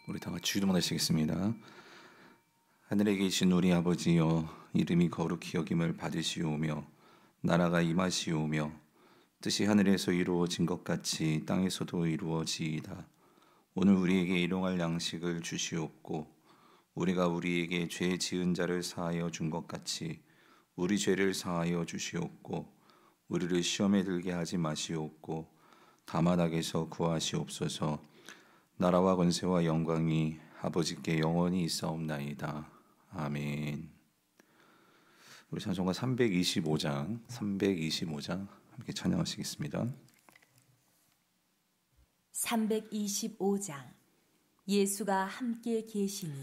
우리 다 같이 기도하시겠습니다. 하늘에 계신 우리 아버지여, 이름이 거룩히 여김을 받으시오며 나라가 임하시오며 뜻이 하늘에서 이루어진 것 같이 땅에서도 이루어지이다. 오늘 우리에게 일용할 양식을 주시옵고 우리가 우리에게 죄 지은 자를 사하여 준 것 같이 우리 죄를 사하여 주시옵고 우리를 시험에 들게 하지 마시옵고 다만 악에서 구하시옵소서. 나라와 권세와 영광이 아버지께 영원히 있사옵나이다. 아멘. 우리 찬송가 325장 함께 찬양하시겠습니다. 325장 예수가 함께 계시니.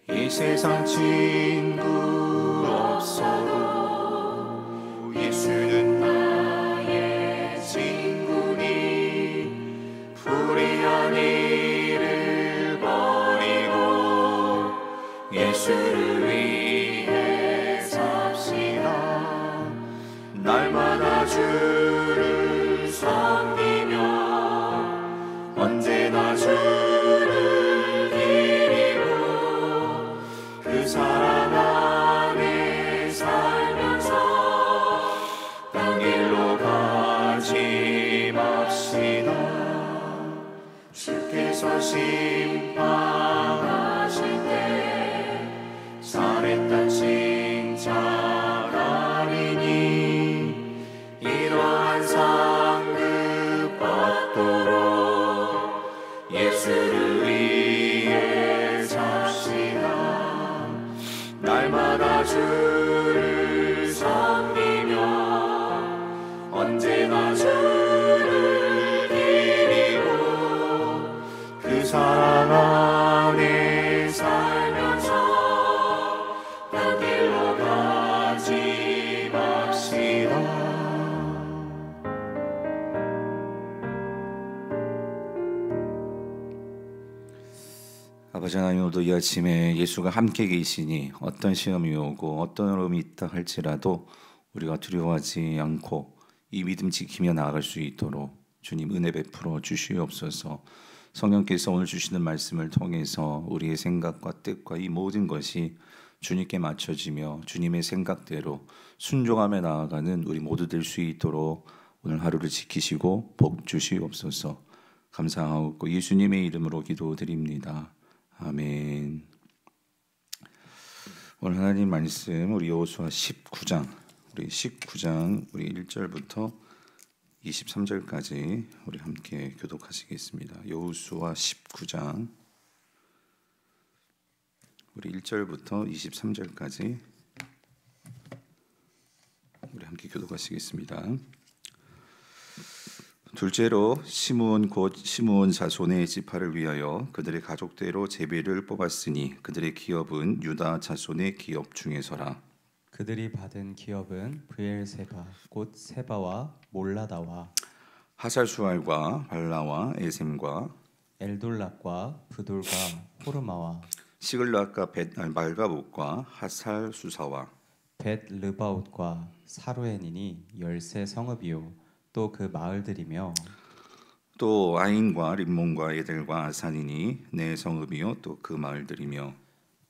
이 세상 친구 없어도 예수는 나의 친구니. 불의한 일을 버리고 예수를 위해 삽시다. 날마다 주를 섬기며 언제나 그 사랑 안에 살면서 딴 길로 가지 맙시다. 주께서 심판하실 때 잘했다 칭찬하리니 이러한 상급 받도록 예수를 위해 삽시다. 날마다 주를 섬기며 언제나 주를 기리고 그 사랑 안에 살면서 딴 길로 가지 맙시다. 아버지 하나님, 오늘도 이 아침에 예수가 함께 계시니 어떤 시험이 오고 어떤 어려움이 있다 할지라도 우리가 두려워하지 않고 이 믿음 지키며 나아갈 수 있도록 주님 은혜 베풀어 주시옵소서. 성령께서 오늘 주시는 말씀을 통해서 우리의 생각과 뜻과 이 모든 것이 주님께 맞춰지며 주님의 생각대로 순종하며 나아가는 우리 모두 될 수 있도록 오늘 하루를 지키시고 복 주시옵소서. 감사하고 예수님의 이름으로 기도드립니다. 아멘. 오늘 하나님 말씀 우리 여호수아 19장 우리 1절부터 23절까지 우리 함께 교독하시겠습니다. 여호수아 19장 우리 1절부터 23절까지 우리 함께 교독하시겠습니다. 둘째로 시므온 곧 시므온 자손의 지파를 위하여 그들의 가족대로 제비를 뽑았으니 그들의 기업은 유다 자손의 기업 중에서라. 그들이 받은 기업은 브엘세바 곧 세바와 몰라다와 하살수알과 발라와 에셈과 엘돌락과 부돌과 호르마와 시글락과 말가봇과 하살수사와 벳 르바웃과 사루엔이니 13 성읍이요 또 그 마을들이며 또 아인과 림몬과 에델과 아산이니 네 성읍이요 또 그 마을들이며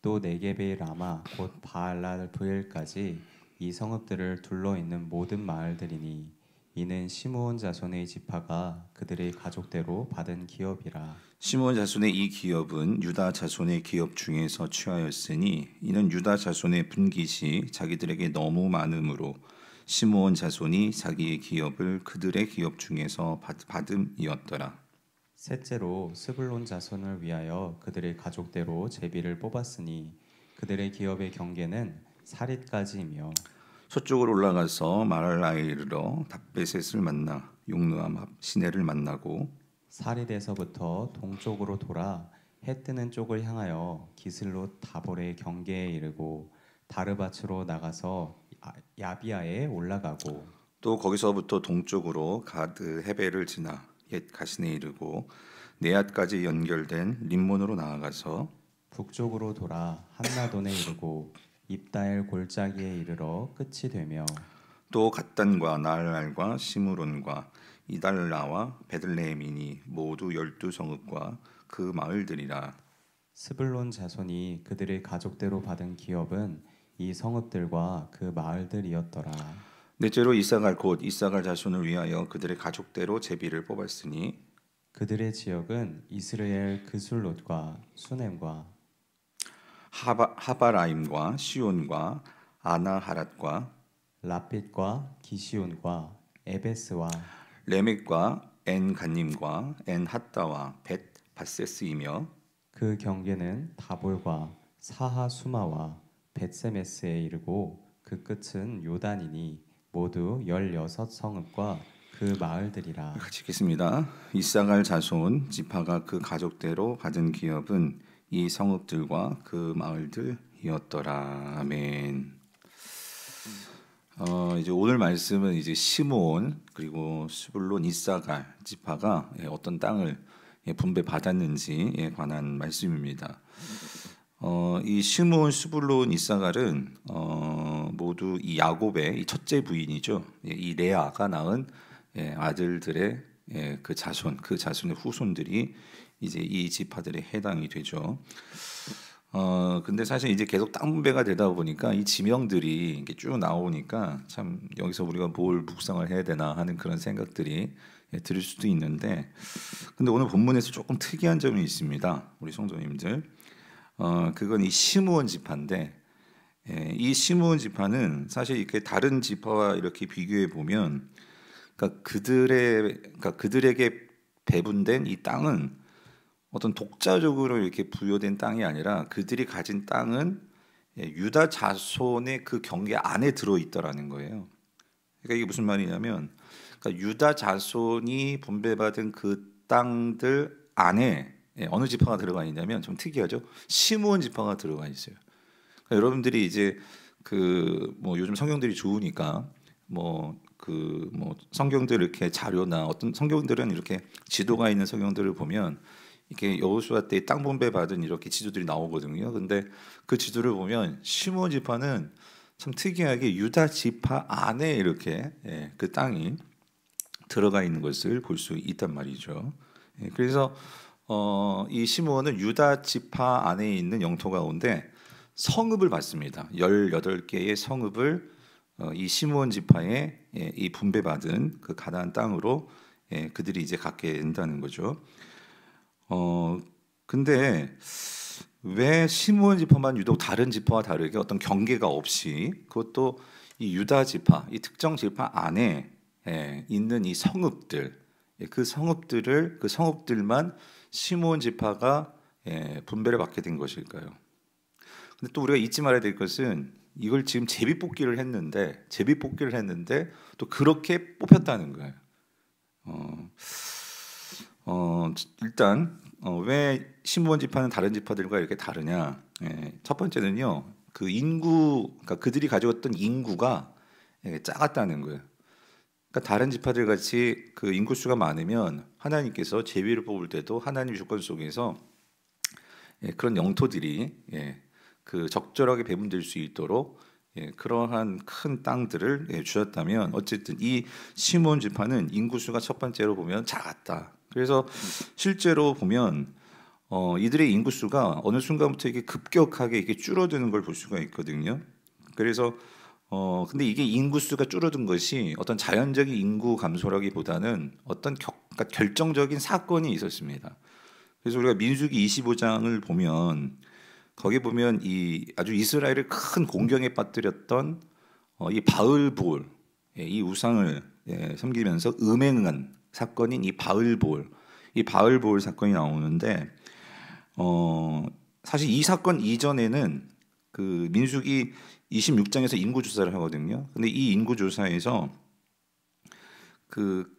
또 네게베 라마 곧 바알라 브엘까지 이 성읍들을 둘러 있는 모든 마을들이니 이는 시므온 자손의 지파가 그들의 가족대로 받은 기업이라. 시므온 자손의 이 기업은 유다 자손의 기업 중에서 취하였으니 이는 유다 자손의 분깃이 자기들에게 너무 많음으로 시므온 자손이 자기의 기업을 그들의 기업 중에서 받음이었더라. 셋째로 스불론 자손을 위하여 그들의 가족대로 제비를 뽑았으니 그들의 기업의 경계는 사릿까지이며 서쪽으로 올라가서 마랄라에 이르러 답베셋을 만나 용르암 앞 시내를 만나고 사릿에서부터 동쪽으로 돌아 해 뜨는 쪽을 향하여 기슬롯 다볼의 경계에 이르고 다르바츠로 나가서 야비아에 올라가고 또 거기서부터 동쪽으로 가드 헤벨을 지나 옛 가신에 이르고 네앗까지 연결된 림몬으로 나아가서 북쪽으로 돌아 한나돈에 이르고 입다엘 골짜기에 이르러 끝이 되며 또 갓단과 나알과 시므론과 이달라와 베들레헴이니 모두 12성읍과 그 마을들이라. 스불론 자손이 그들의 가족대로 받은 기업은 이 성읍들과 그 마을들이었더라. 넷째로 이사갈 곧 이사갈 자손을 위하여 그들의 가족대로 제비를 뽑았으니 그들의 지역은 이스라엘 그술롯과 수넴과 하바라임과 시온과 아나하랏과 라핏과 기시온과 에베스와 레멕과 엔간님과 엔핫다와 벳 바세스이며 그 경계는 다볼과 사하수마와 벳세메스에 이르고 그 끝은 요단이니 모두 16성읍과 그 마을들이라. 같이 읽겠습니다. 이사갈 자손 지파가 그 가족대로 받은 기업은 이 성읍들과 그 마을들이었더라. 아멘. 이제 오늘 말씀은 이제 시므온 그리고 스불론 이사갈 지파가 어떤 땅을 분배 받았는지에 관한 말씀입니다. 이 시므온, 스불론, 이사갈은 모두 이 야곱의 이 첫째 부인이죠. 이 레아가 낳은 아들들의 그 자손의 후손들이 이제 이 지파들에 해당이 되죠. 근데 사실 이제 계속 땅 분배가 되다 보니까 이 지명들이 이렇게 쭉 나오니까 참 여기서 우리가 뭘 묵상을 해야 되나 하는 그런 생각들이 들을 수도 있는데, 근데 오늘 본문에서 조금 특이한 점이 있습니다, 우리 성도님들. 그건 이 시므온 지파인데, 이 시므온 지파는 사실 이렇게 다른 지파와 이렇게 비교해 보면, 그러니까 그들에게 배분된 이 땅은 어떤 독자적으로 이렇게 부여된 땅이 아니라 그들이 가진 땅은 유다 자손의 그 경계 안에 들어 있더라는 거예요. 그러니까 이게 무슨 말이냐면, 그러니까 유다 자손이 분배받은 그 땅들 안에 어느 지파가 들어가 있냐면 좀 특이하죠. 시므온 지파가 들어가 있어요. 그러니까 여러분들이 이제 그 뭐 요즘 성경들이 좋으니까 뭐 성경들 이렇게 자료나 어떤 성경들은 이렇게 지도가 있는 성경들을 보면 이렇게 여호수아 때 땅 분배 받은 이렇게 지도들이 나오거든요. 근데 그 지도를 보면 시므온 지파는 참 특이하게 유다 지파 안에 이렇게 그 땅이 들어가 있는 것을 볼 수 있단 말이죠. 그래서 이 시므온은 유다 지파 안에 있는 영토 가운데 성읍을 받습니다. 18개의 성읍을 이 시므온 지파의 이 분배받은 그 가나안 땅으로 그들이 이제 갖게 된다는 거죠. 근데 왜 시므온 지파만 유독 다른 지파와 다르게 어떤 경계가 없이, 그것도 이 유다 지파, 이 특정 지파 안에 있는 이 성읍들, 그 성읍들만 시므온 지파가 분배를 받게 된 것일까요? 근데 또 우리가 잊지 말아야 될 것은 이걸 지금 제비뽑기를 했는데 또 그렇게 뽑혔다는 거예요. 일단 왜 시므온 지파는 다른 지파들과 이렇게 다르냐? 첫 번째는요, 그 인구, 그러니까 그들이 가져왔던 인구가 작았다는 거예요. 그러니까 다른 지파들 같이 그 인구수가 많으면 하나님께서 제비를 뽑을 때도 하나님 주권 속에서 그런 영토들이 그 적절하게 배분될 수 있도록 그러한 큰 땅들을 주셨다면 어쨌든 이 시므온 지파는 인구수가 첫 번째로 보면 작았다. 그래서 실제로 보면 이들의 인구수가 어느 순간부터 이게 급격하게 이렇게 줄어드는 걸 볼 수가 있거든요. 그래서 근데 이게 인구수가 줄어든 것이 어떤 자연적인 인구 감소라기보다는 어떤 그러니까 결정적인 사건이 있었습니다. 그래서 우리가 민수기 25장을 보면 거기 보면 이 아주 이스라엘을 큰 공경에 빠뜨렸던 이 바을볼, 이 우상을 섬기면서 음행한 사건인 이 바을볼 사건이 나오는데 사실 이 사건 이전에는 그 민수기 26장에서 인구 조사를 하거든요. 근데 이 인구 조사에서 그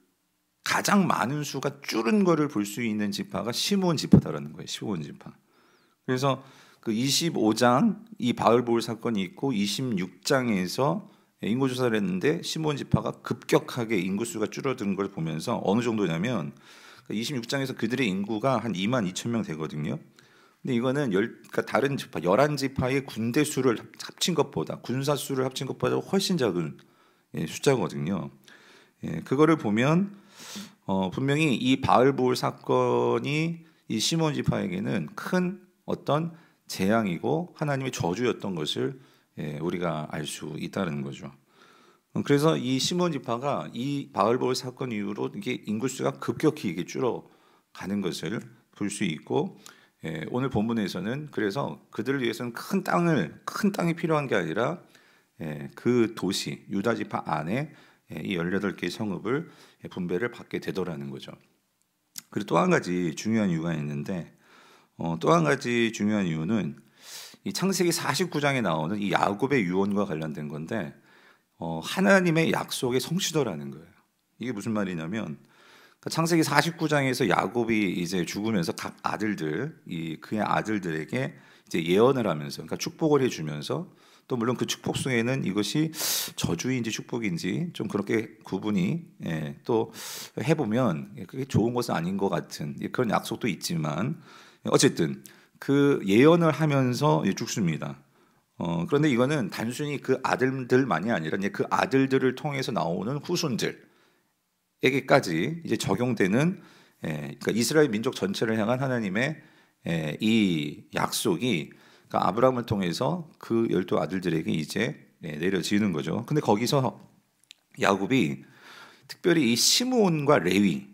가장 많은 수가 줄은 거를 볼 수 있는 지파가 시므온 지파다라는 거예요. 시므온 지파. 그래서 그 25장 이 바을볼 사건이 있고 26장에서 인구 조사를 했는데 시므온 지파가 급격하게 인구수가 줄어드는 걸 보면서 어느 정도냐면 26장에서 그들의 인구가 한 22,000명 되거든요. 근데 이거는 그러니까 다른 지파 11지파의 군대 수를 합친 것보다 군사 수를 합친 것보다 훨씬 작은 숫자거든요. 그거를 보면 분명히 이 바을볼 사건이 이 시므온 지파에게는 큰 어떤 재앙이고 하나님의 저주였던 것을 우리가 알 수 있다는 거죠. 그래서 이 시므온 지파가 이 바을볼 사건 이후로 이게 인구수가 급격히 이게 줄어가는 것을 볼 수 있고 오늘 본문에서는 그래서 그들을 위해서는 큰 땅이 필요한 게 아니라 그 도시 유다 지파 안에 이 18개의 성읍을 분배를 받게 되더라는 거죠. 그리고 또 한 가지 중요한 이유가 있는데 또 한 가지 중요한 이유는 이 창세기 49장에 나오는 이 야곱의 유언과 관련된 건데 하나님의 약속의 성취도라는 거예요. 이게 무슨 말이냐면 창세기 49장에서 야곱이 이제 죽으면서 각 아들들 그의 아들들에게 이제 예언을 하면서 그러니까 축복을 해주면서 또 물론 그 축복 속에는 이것이 저주인지 축복인지 좀 그렇게 구분이 또 해보면 그게 좋은 것은 아닌 것 같은 그런 약속도 있지만 어쨌든 그 예언을 하면서 죽습니다. 그런데 이거는 단순히 그 아들들만이 아니라 이제 그 아들들을 통해서 나오는 후손들에게까지 이제 적용되는 그러니까 이스라엘 민족 전체를 향한 하나님의 이 약속이 그러니까 아브라함을 통해서 그 12아들들에게 이제 내려지는 거죠. 근데 거기서 야곱이 특별히 이 시므온과 레위에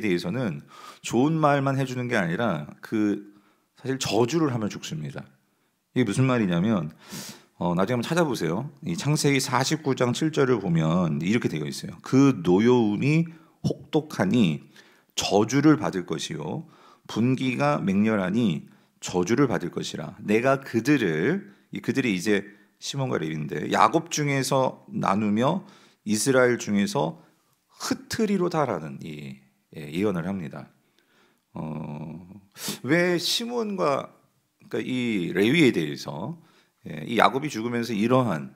대해서는 좋은 말만 해주는 게 아니라 그 사실 저주를 하며 죽습니다. 이게 무슨 말이냐면 나중에 한번 찾아보세요. 이 창세기 49장 7절을 보면 이렇게 되어 있어요. 그 노여움이 혹독하니 저주를 받을 것이요 분기가 맹렬하니 저주를 받을 것이라. 내가 그들이 이제 시몬과 레위인데 야곱 중에서 나누며 이스라엘 중에서 흩트리로다라는 이 예언을 합니다. 왜 시몬과 그러니까 이 레위에 대해서 이 야곱이 죽으면서 이러한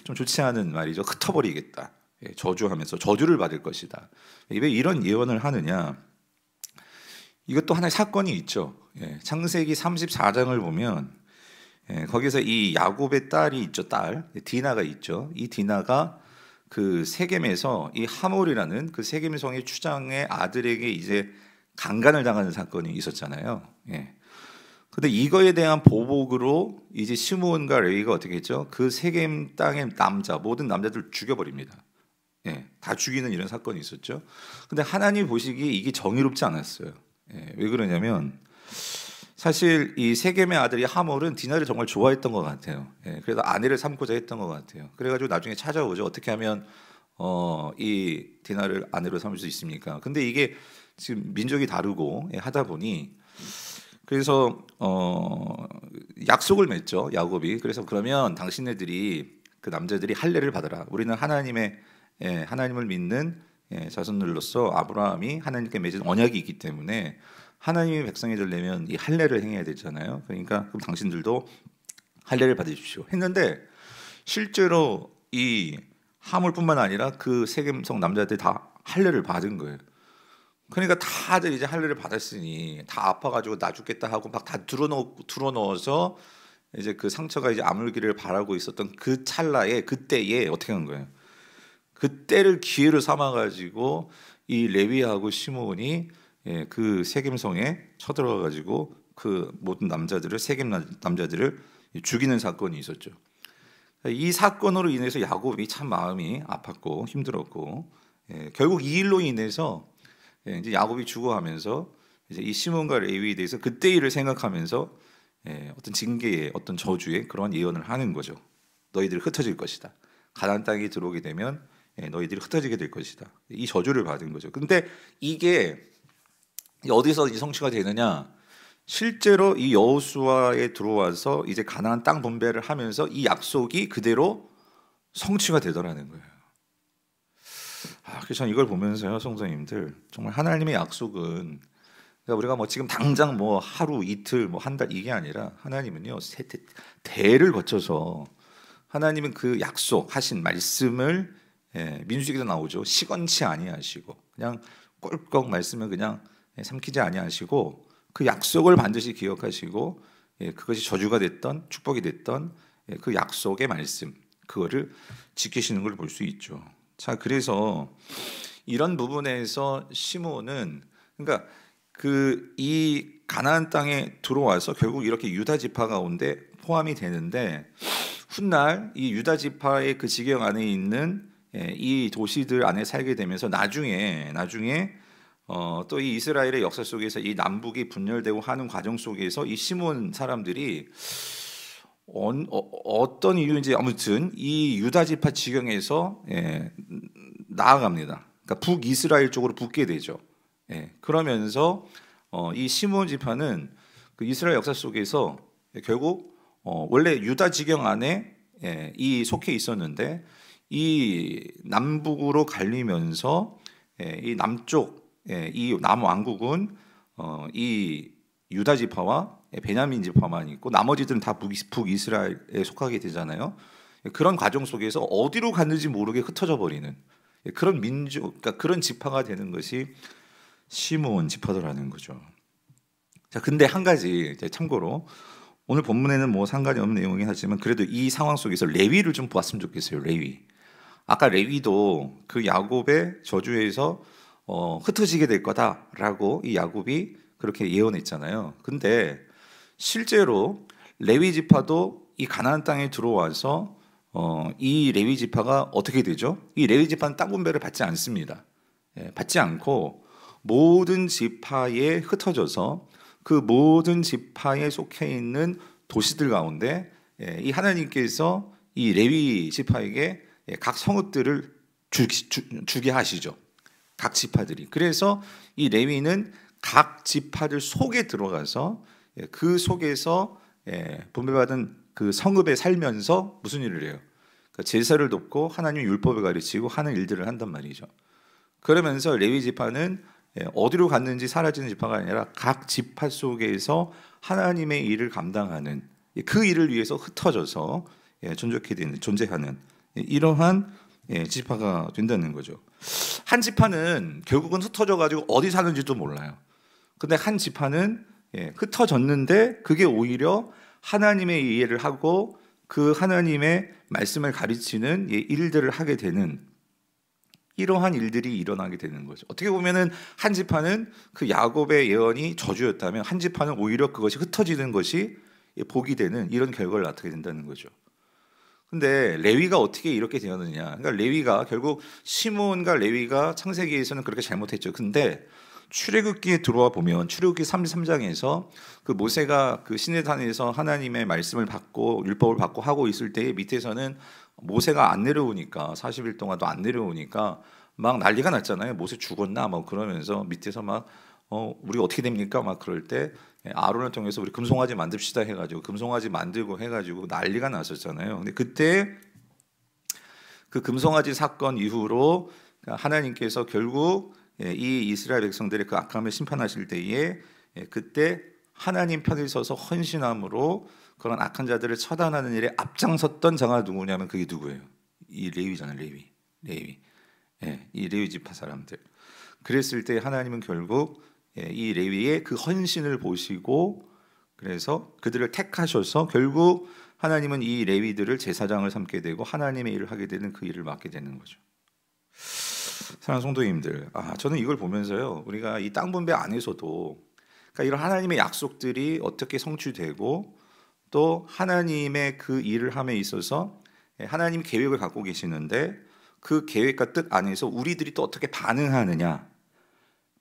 좀 좋지 않은 말이죠. 흩어버리겠다. 저주하면서 저주를 받을 것이다. 왜 이런 예언을 하느냐? 이것도 하나의 사건이 있죠. 창세기 34장을 보면 거기서 이 야곱의 딸이 있죠. 디나가 있죠. 이 디나가 그 세겜에서 이 하몰이라는 그 세겜 성의 추장의 아들에게 이제 강간을 당하는 사건이 있었잖아요. 근데 이거에 대한 보복으로 이제 시므온과 레위가 어떻게 했죠? 그 세겜 땅의 모든 남자들 죽여버립니다. 다 죽이는 이런 사건이 있었죠. 근데 하나님 보시기에 이게 정의롭지 않았어요. 왜 그러냐면 사실 이 세겜의 아들이 하몰은 디나를 정말 좋아했던 것 같아요. 그래서 아내를 삼고자 했던 것 같아요. 그래가지고 나중에 찾아오죠. 어떻게 하면 이 디나를 아내로 삼을 수 있습니까? 근데 이게 지금 민족이 다르고 하다 보니 그래서 약속을 맺죠, 야곱이. 그래서 그러면 당신네들이 그 남자들이 할례를 받아라. 우리는 하나님을 믿는 자손들로서 아브라함이 하나님께 맺은 언약이 있기 때문에 하나님의 백성이 되려면 이 할례를 행해야 되잖아요. 그러니까 그럼 당신들도 할례를 받으십시오 했는데 실제로 이 하물뿐만 아니라 그 세겜성 남자들 다 할례를 받은 거예요. 그러니까 다들 이제 할례를 받았으니 다 아파가지고 나 죽겠다 하고 막 다 들어넣어서 이제 그 상처가 이제 아물기를 바라고 있었던 그 찰나에 그때에 어떻게 한 거예요? 그때를 기회로 삼아가지고 이 레위하고 시므온이 그 세겜성에 쳐들어가가지고 그 모든 남자들을 세겜 남자들을 죽이는 사건이 있었죠. 이 사건으로 인해서 야곱이 참 마음이 아팠고 힘들었고 결국 이 일로 인해서 이제 야곱이 죽어가면서 이제 이 시몬과 레위에 대해서 그때 일을 생각하면서 어떤 징계의 어떤 저주의 그런 예언을 하는 거죠. 너희들이 흩어질 것이다. 가나안 땅에 들어오게 되면 너희들이 흩어지게 될 것이다. 이 저주를 받은 거죠. 근데 이게 어디서 이 성취가 되느냐? 실제로 이 여호수아에 들어와서 이제 가나안 땅 분배를 하면서 이 약속이 그대로 성취가 되더라는 거예요. 그래서 저는 이걸 보면서요, 성도님들, 정말 하나님의 약속은 그러니까 우리가 뭐 지금 당장 뭐 하루 이틀 뭐 한 달 이게 아니라 하나님은요 대를 거쳐서 하나님은 그 약속하신 말씀을 민수기도 나오죠. 시건치 아니하시고 그냥 꿀꺽 말씀을 그냥 삼키지 아니하시고 그 약속을 반드시 기억하시고 그것이 저주가 됐던 축복이 됐던 그 약속의 말씀 그거를 지키시는 걸 볼 수 있죠. 자, 그래서 이런 부분에서 시므온은 그러니까 이 가나안 땅에 들어와서 결국 이렇게 유다 지파 가운데 포함이 되는데 훗날 이 유다 지파의 그 지경 안에 있는 이 도시들 안에 살게 되면서 나중에 또 이 이스라엘의 역사 속에서 이 남북이 분열되고 하는 과정 속에서 이 시므온 사람들이 어떤 이유인지 아무튼 이 유다 지파 지경에서 나아갑니다. 그러니까 북이스라엘 쪽으로 붙게 되죠. 그러면서 이 시므온 지파는 그 이스라엘 역사 속에서 결국 원래 유다 지경 안에 이 속해 있었는데 이 남북으로 갈리면서 이 남쪽 이 남왕국은 이 유다 지파와 베냐민 지파만 있고 나머지들은 다 북이스라엘에 속하게 되잖아요. 그런 과정 속에서 어디로 갔는지 모르게 흩어져 버리는 그런 그러니까 그런 지파가 되는 것이 시므온 지파더라는 거죠. 자, 근데 한 가지 참고로 오늘 본문에는 뭐 상관이 없는 내용이긴 하지만 그래도 이 상황 속에서 레위를 좀 보았으면 좋겠어요. 레위. 아까 레위도 그 야곱의 저주에서 흩어지게 될 거다라고 이 야곱이 그렇게 예언했잖아요. 근데 실제로 레위 지파도 이 가나안 땅에 들어와서 이 레위 지파가 어떻게 되죠? 이 레위 지파는 땅 분배를 받지 않습니다. 받지 않고 모든 지파에 흩어져서 그 모든 지파에 속해 있는 도시들 가운데 이 하나님께서 이 레위 지파에게 각 성읍들을 주게 하시죠. 각 지파들이. 그래서 이 레위는 각 지파들 속에 들어가서 그 속에서 분배받은 그 성읍에 살면서 무슨 일을 해요? 그러니까 제사를 돕고 하나님의 율법을 가르치고 하는 일들을 한단 말이죠. 그러면서 레위 지파는 어디로 갔는지 사라지는 지파가 아니라 각 지파 속에서 하나님의 일을 감당하는 그 일을 위해서 흩어져서 존재하는 이러한 지파가 된다는 거죠. 한 지파는 결국은 흩어져 가지고 어디 사는지도 몰라요. 근데 한 지파는 흩어졌는데 그게 오히려 하나님의 일을 하고 그 하나님의 말씀을 가르치는 일들을 하게 되는 이러한 일들이 일어나게 되는 거죠. 어떻게 보면은 한 지파는 그 야곱의 예언이 저주였다면 한 지파는 오히려 그것이 흩어지는 것이 복이 되는 이런 결과를 낳게 된다는 거죠. 근데 레위가 어떻게 이렇게 되었느냐? 그러니까 레위가 결국 시므온과 레위가 창세기에서는 그렇게 잘못했죠. 근데 출애굽기에 들어와 보면 출애굽기 33장에서 그 모세가 그 시내산에서 하나님의 말씀을 받고 율법을 받고 하고 있을 때 밑에서는 모세가 안 내려오니까 40일 동안도 안 내려오니까 막 난리가 났잖아요. 모세 죽었나 막 그러면서 밑에서 막 우리 어떻게 됩니까? 막 그럴 때 아론을 통해서 우리 금송아지 만듭시다 해가지고 금송아지 만들고 해가지고 난리가 났었잖아요. 근데 그때 그 금송아지 사건 이후로 하나님께서 결국 이 이스라엘 백성들의 그 악함을 심판하실 때에 그때 하나님 편에 서서 헌신함으로 그런 악한 자들을 처단하는 일에 앞장섰던 자가 누구냐면 그게 누구예요? 이 레위잖아요. 레위. 이 레위 지파 사람들. 그랬을 때 하나님은 결국 이 레위의 그 헌신을 보시고 그래서 그들을 택하셔서 결국 하나님은 이 레위들을 제사장을 삼게 되고 하나님의 일을 하게 되는 그 일을 맡게 되는 거죠. 사랑하는 성도님들, 저는 이걸 보면서요, 우리가 이 땅 분배 안에서도 그러니까 이런 하나님의 약속들이 어떻게 성취되고 또 하나님의 그 일을 함에 있어서 하나님 계획을 갖고 계시는데 그 계획과 뜻 안에서 우리들이 또 어떻게 반응하느냐.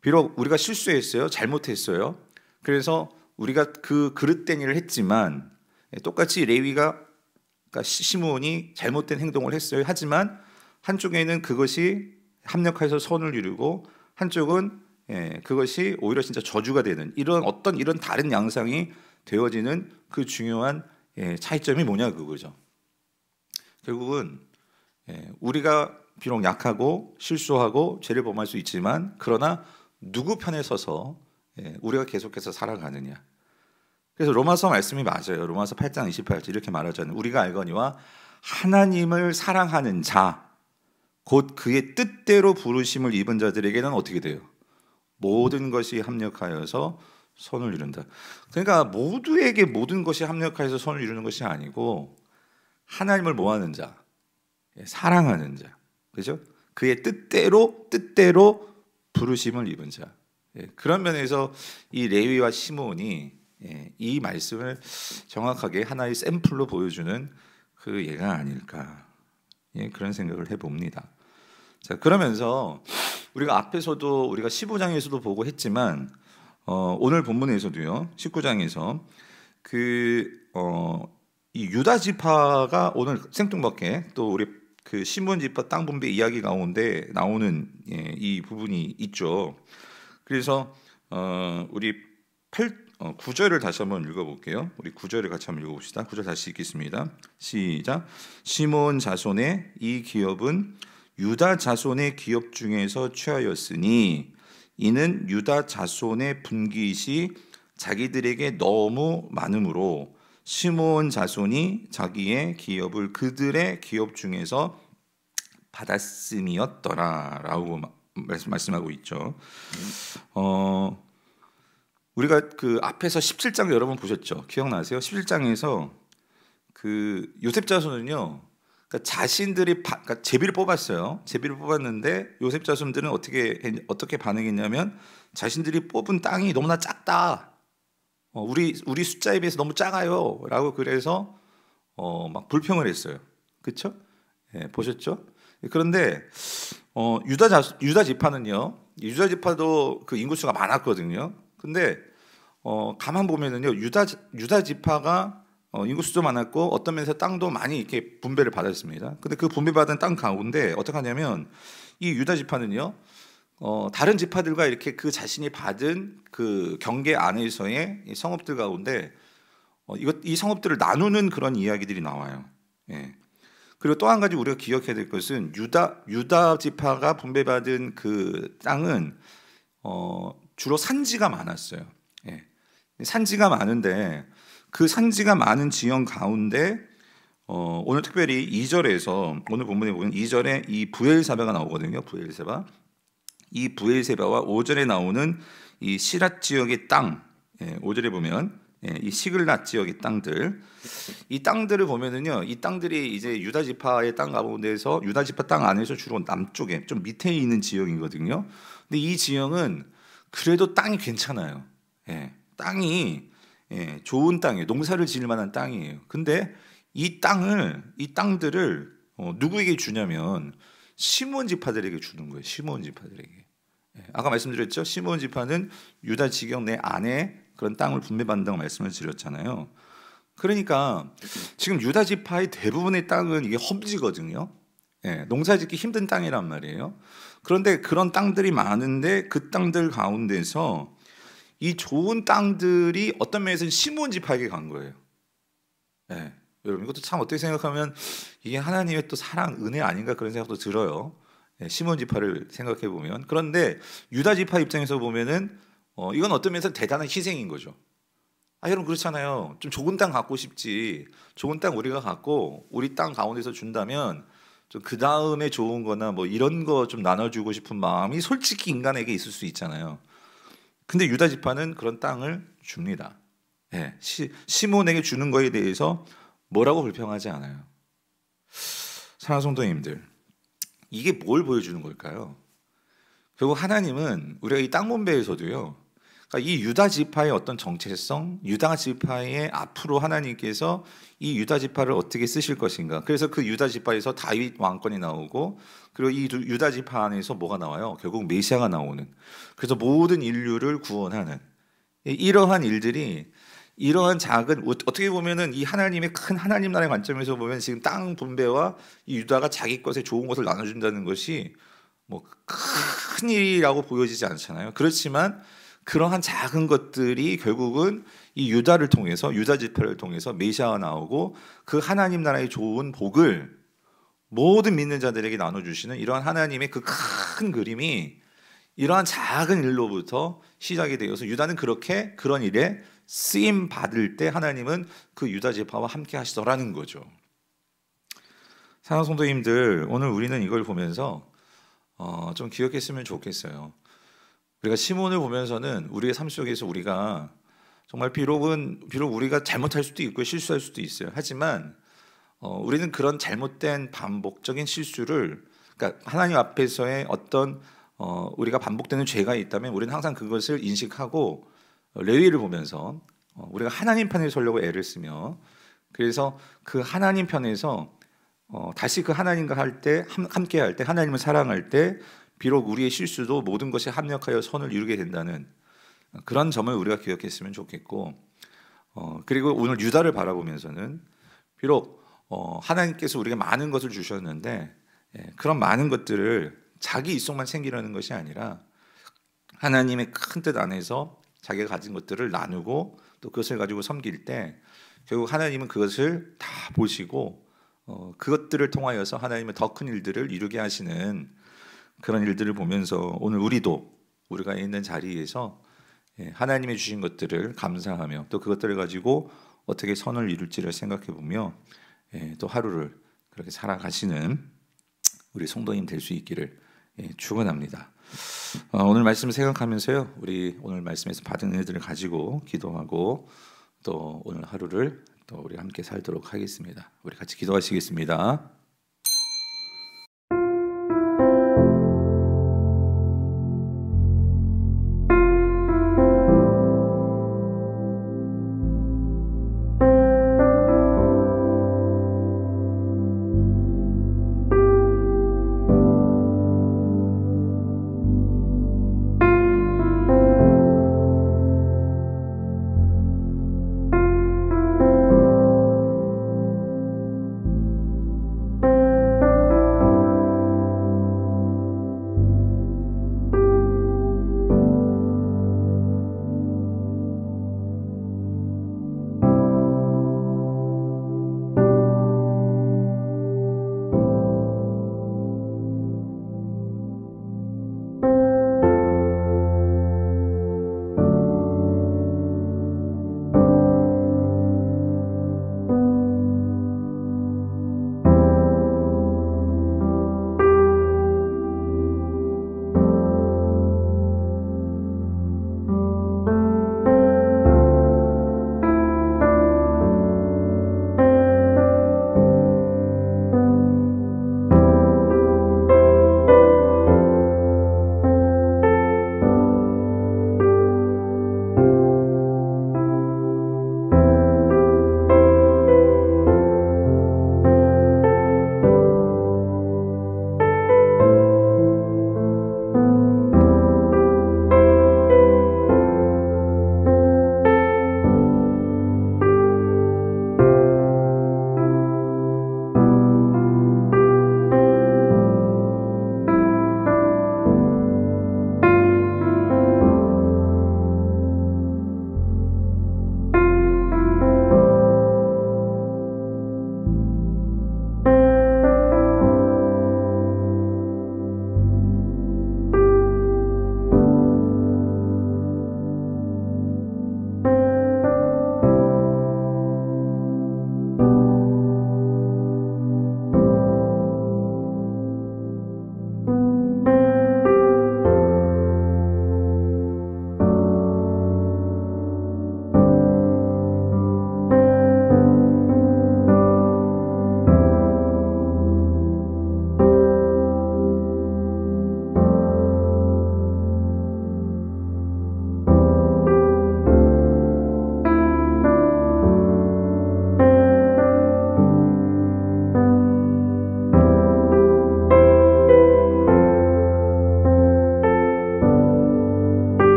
비록 우리가 실수했어요, 잘못했어요. 그래서 우리가 그 그릇된 일을 했지만 똑같이 레위가 그러니까 시므온이 잘못된 행동을 했어요. 하지만 한쪽에는 그것이 합력해서 선을 이루고 한쪽은 그것이 오히려 진짜 저주가 되는 이런 다른 양상이 되어지는 그 중요한 차이점이 뭐냐 그거죠. 결국은 우리가 비록 약하고 실수하고 죄를 범할 수 있지만 그러나 누구 편에 서서 우리가 계속해서 살아가느냐. 그래서 로마서 말씀이 맞아요. 로마서 8장 28절 이렇게 말하잖아요. 우리가 알거니와 하나님을 사랑하는 자 곧 그의 뜻대로 부르심을 입은 자들에게는 어떻게 돼요? 모든 것이 합력하여서 선을 이룬다. 그러니까 모두에게 모든 것이 합력하여서 선을 이루는 것이 아니고 하나님을 뭐하는 자, 사랑하는 자, 그죠? 그의 뜻대로 부르심을 입은 자. 그런 면에서 이 레위와 시므온이 이 말씀을 정확하게 하나의 샘플로 보여주는 그 예가 아닐까 그런 생각을 해봅니다. 자, 그러면서 우리가 앞에서도 우리가 15장에서도 보고 했지만 오늘 본문에서도요 19장에서 이 유다 지파가 오늘 생뚱맞게 또 우리 그 시므온 지파 땅 분배 이야기 가운데 나오는 이 부분이 있죠. 그래서 우리 9절을 다시 한번 읽어볼게요. 우리 9절을 같이 한번 읽어봅시다. 9절 다시 읽겠습니다. 시작. 시므온 자손의 이 기업은 유다 자손의 기업 중에서 취하였으니 이는 유다 자손의 분깃이 자기들에게 너무 많으므로 시므온 자손이 자기의 기업을 그들의 기업 중에서 받았음이었더라라고 말씀하고 있죠. 우리가 그 앞에서 17장 여러분 보셨죠? 기억나세요? 17장에서 그 요셉 자손은요, 그러니까 자신들이 그러니까 제비를 뽑았어요. 제비를 뽑았는데 요셉 자손들은 어떻게 반응했냐면 자신들이 뽑은 땅이 너무나 작다. 우리 숫자에 비해서 너무 작아요라고 그래서 막 불평을 했어요. 그렇죠? 보셨죠? 그런데 유다 지파는요. 유다 지파도 그 인구수가 많았거든요. 근데 가만 보면은요. 유다 지파가 인구수도 많았고 어떤 면에서 땅도 많이 이렇게 분배를 받았습니다. 근데 그 분배받은 땅 가운데 어떻게 하냐면 이 유다 지파는요. 다른 지파들과 이렇게 그 자신이 받은 그 경계 안에서의 성읍들 가운데 이 성읍들을 나누는 그런 이야기들이 나와요. 그리고 또 한 가지 우리가 기억해야 될 것은 유다 지파가 분배받은 그 땅은 주로 산지가 많았어요. 산지가 많은데 그 산지가 많은 지형 가운데 오늘 특별히 2절에서 오늘 본문에 보면 2절에 이 부엘세바가 나오거든요. 부엘세바. 이 부엘세바와 5절에 나오는 이 시랏 지역의 땅, 5절에 보면 이 시글랏 지역의 땅들, 이 땅들을 보면은요, 이 땅들이 이제 유다 지파의 땅 가운데서 유다 지파 땅 안에서 주로 남쪽에 좀 밑에 있는 지역이거든요. 근데 이 지역은 그래도 땅이 괜찮아요. 땅이 좋은 땅이에요. 농사를 지을 만한 땅이에요. 근데 이 땅들을 누구에게 주냐면 시므온 지파들에게 주는 거예요. 시므온 지파들에게. 아까 말씀드렸죠. 시므온 지파는 유다 지경 내 안에 그런 땅을 분배받는다고 말씀을 드렸잖아요. 그러니까 지금 유다 지파의 대부분의 땅은 이게 험지거든요. 농사짓기 힘든 땅이란 말이에요. 그런데 그런 땅들이 많은데 그 땅들 가운데서 이 좋은 땅들이 어떤 면에서는 시므온 지파에게 간 거예요. 여러분 이것도 참 어떻게 생각하면 이게 하나님의 또 사랑, 은혜 아닌가 그런 생각도 들어요. 시므온 지파를 생각해 보면. 그런데 유다 지파 입장에서 보면은 이건 어떤 면에서 대단한 희생인 거죠. 여러분 그렇잖아요. 좀 좋은 땅 갖고 싶지. 좋은 땅 우리가 갖고 우리 땅 가운데서 준다면 좀 그 다음에 좋은 거나 뭐 이런 거 좀 나눠주고 싶은 마음이 솔직히 인간에게 있을 수 있잖아요. 근데 유다 지파는 그런 땅을 줍니다. 시므온에게 주는 거에 대해서 뭐라고 불평하지 않아요. 사랑하는 성도님들, 이게 뭘 보여주는 걸까요? 결국 하나님은 우리가 이 땅 분배에서도요, 그러니까 이 유다 지파의 어떤 정체성, 유다 지파의 앞으로 하나님께서 이 유다 지파를 어떻게 쓰실 것인가. 그래서 그 유다 지파에서 다윗 왕권이 나오고, 그리고 이 유다 지파 안에서 뭐가 나와요? 결국 메시아가 나오는. 그래서 모든 인류를 구원하는 이러한 일들이, 이러한 작은, 어떻게 보면은 이 하나님의 큰 하나님 나라의 관점에서 보면 지금 땅 분배와 이 유다가 자기 것에 좋은 것을 나눠준다는 것이 뭐 큰 일이라고 보여지지 않잖아요. 그렇지만 그러한 작은 것들이 결국은 이 유다를 통해서, 유다 지파를 통해서 메시아가 나오고 그 하나님 나라의 좋은 복을 모든 믿는 자들에게 나눠주시는 이러한 하나님의 그 큰 그림이 이러한 작은 일로부터 시작이 되어서 유다는 그렇게 그런 일에 쓰임 받을 때 하나님은 그 유다 지파와 함께 하시더라는 거죠. 사랑하는 성도님들, 오늘 우리는 이걸 보면서 좀 기억했으면 좋겠어요. 우리가 시몬을 보면서는 우리의 삶 속에서 우리가 정말 비록 우리가 잘못할 수도 있고 실수할 수도 있어요. 하지만 우리는 그런 잘못된 반복적인 실수를, 그러니까 하나님 앞에서의 어떤 우리가 반복되는 죄가 있다면 우리는 항상 그것을 인식하고 레위를 보면서 우리가 하나님 편에 서려고 애를 쓰며, 그래서 그 하나님 편에서 다시 그 하나님과 할 때, 함께 할 때, 하나님을 사랑할 때 비록 우리의 실수도 모든 것이 합력하여 선을 이루게 된다는 그런 점을 우리가 기억했으면 좋겠고, 그리고 오늘 유다를 바라보면서는 비록 하나님께서 우리가 많은 것을 주셨는데 그런 많은 것들을 자기 입속만 챙기려는 것이 아니라 하나님의 큰 뜻 안에서 자기가 가진 것들을 나누고 또 그것을 가지고 섬길 때 결국 하나님은 그것을 다 보시고 그것들을 통하여서 하나님은 더 큰 일들을 이루게 하시는 그런 일들을 보면서 오늘 우리가 있는 자리에서 하나님이 주신 것들을 감사하며 또 그것들을 가지고 어떻게 선을 이룰지를 생각해 보며 또 하루를 그렇게 살아가시는 우리 성도님 될 수 있기를 축원합니다. 오늘 말씀을 생각하면서요, 우리 오늘 말씀에서 받은 은혜들을 가지고 기도하고 또 오늘 하루를 또 우리 함께 살도록 하겠습니다. 우리 같이 기도하시겠습니다.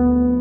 아멘.